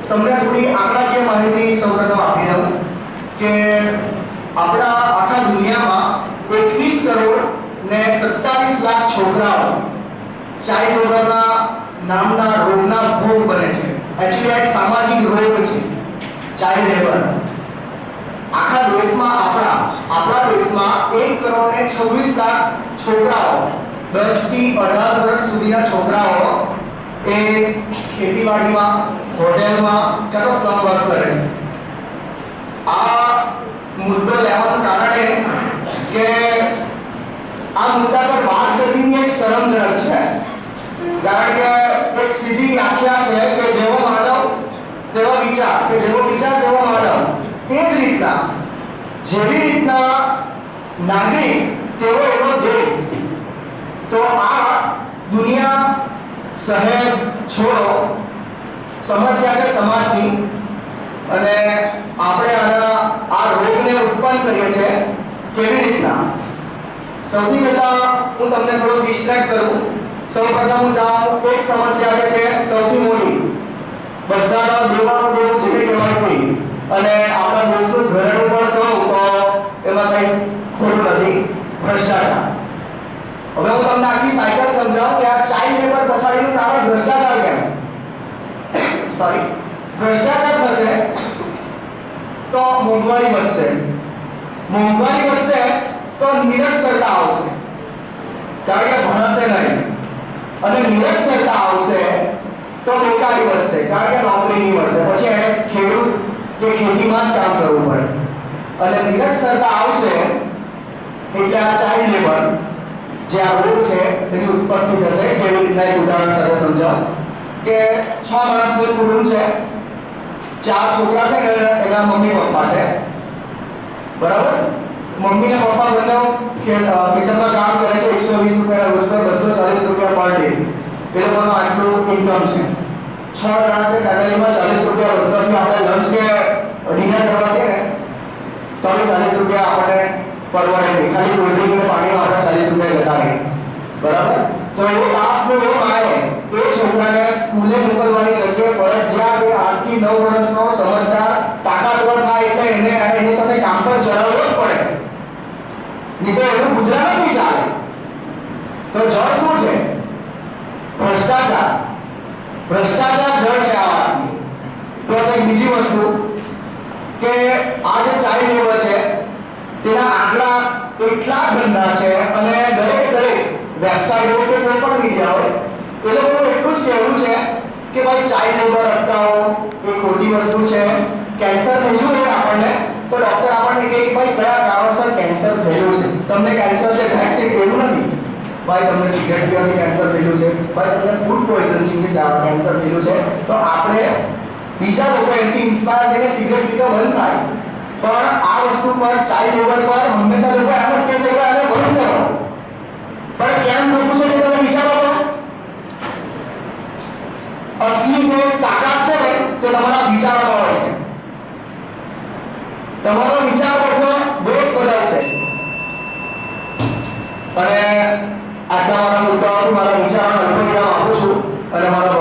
તમને થોડી આંકડાકીય માહિતી સૌપ્રથમ આપી દઉં કે આપણા આખા દુનિયામાં 21 કરોડ ને 27 લાખ છોકરાઓ ચાઇલ્ડ લેબરના નામના રોગના ભોગ બને છે. એકચ્યુઅલી એક સામાજિક રોગ છે ચાઇલ્ડ લેબર. આખા દેશમાં આપણા દેશમાં 1 કરોડ ને 26 લાખ છોકરાઓ 10 થી 18 વર્ષ સુધીના છોકરાઓ એ ખેતીવાડીમાં, હોટેલમાં કાં તો શ્રમ વર્ક કરે છે. આ મુદ્દો લેવાનું કારણ એ કે આ મુદ્દા પર વાત કરવી એક શરમજનક છે. કારણ કે એક સીધી વ્યાખ્યા છે કે જેવો માનવ તેવો વિચાર, કે જેવો વિચાર તેવો માનવ. તે જ રીતના જેવી રીતના નાગરિક તેવો એનો દેશ. તો આ દુનિયા શહેર છોડો સમસ્યા છે સમાજની, અને આપણે આ રોગને ઉત્પન્ન કરીએ છીએ કેવી રીતના. સૌથી પહેલા હું તમને થોડું ડિસ્ટ્રેક્ટ કરું. સૌપ્રથમ હું જાણું એક સમસ્યા કે છે સૌથી મોટી, બધાના દેવાનો દેવ છે કે કહેવાય કોઈ, અને આપણા દેશનું ઘરેણું પણ કહું તો એમાં કંઈ ખોટું નથી, ભ્રષ્ટાચાર. હવે હું તમને આખી સાયકલ સમજાવું કે આ ચાઇલ્ડ લેબર પછાડીનું કારણ ભ્રષ્ટાચાર કેમ. ભ્રષ્ટાચાર થશે તો મોંઘવારી વધશે, મોંઘવારી વધશે તો નિરક્ષરતા આવશે, કારણ કે ભણશે નહીં, અને નિરક્ષરતા આવશે તો બેકારી વધશે, કારણ કે નોકરી નહીં મળશે, પછી એને ખેડૂત કે ખેતીમાં જ કામ કરવું પડે. અને નિરક્ષરતા આવશે એટલે આ ચાઇલ્ડ લેબર જે આ રોગ છે તેની ઉત્પત્તિ થશે. કેવી રીતના એક ઉદાહરણ સાથે સમજાવું કે 6 માણસનું કુટુંબ છે, 4 છોકરા છે અને એના મમ્મી પપ્પા છે, બરાબર. મમ્મી ને પપ્પા બંને ખેતરમાં કામ કરે છે, 120 રૂપિયા રોજ પર 240 રૂપિયા પર ડે એ લોકોનો આટલું ઇન્કમ છે. 6 જણા છે ફેમિલીમાં, 40 રૂપિયા રોજથી આપણે લંચ કે ડિનર કરવા છે ને તો 40 રૂપિયા આપણને પરવડે નહીં. ખાલી કોલ્ડ ડ્રિંક અને પાણીમાં આપણે 40 રૂપિયા જતા રહે, બરાબર. તો એ બાપનો એવો માય એ છોકરાને સ્કૂલે મોકલવાની જગ્યાએ ફરજિયાત 8 થી 9 વર્ષનો સમજદાર તાકાતવર થાય એટલે એને એની સાથે કામ પર ચડાવવું જ પડે, નહીં તો એનું ગુજરાત જ નહીં ચાલે. તો જળ શું છે? ભ્રષ્ટાચાર. ભ્રષ્ટાચાર જળ છે આ વાતની. પ્લસ એક બીજી વસ્તુ કે આ જે ચાઇલ્ડ લેબર છે તેના આંકડા એટલા ગંદા છે, અને દરેક વેબસાઇટ હોય કે કોઈ પણ મીડિયા હોય એ લોકોનું એટલું જ કહેવું છે કે ભાઈ ચાઇલ્ડ લેબર અટકાવો, એ ખોટી વસ્તુ છે. કેન્સર થયું હોય આપણને તો ડોક્ટર આપણને કહે કે ભાઈ કયા કારણોસર કેન્સર થયું છે. તમને કેન્સર છે વેક્સિન એવું નથી, ભાઈ તમને સિગરેટ પીવાથી કેન્સર થયું છે, ભાઈ તમને ફૂડ પોઈઝનિંગથી કેન્સર થયું છે. તો આપણે બીજા લોકો એનાથી ઇન્સ્પાયર થઈને સિગરેટ પીતો બંધ થાય, પણ આ વસ્તુ પર ચાઇલ્ડ લેબર પર હંમેશા લોકો એમ જ કહે છે કે આને બંધ કરો. પણ કેમ થતું છે તે તમે વિચારો છો? અસલી જે તાકાત છે ને તે તમારા વિચારોમાં હોય છે. તમારો વિચાર બધો દેશ બદલશે. અને આટલા મારા મુદ્દાઓથી મારા વિચારોને અલ્પ વિરામ આપું છું અને મારા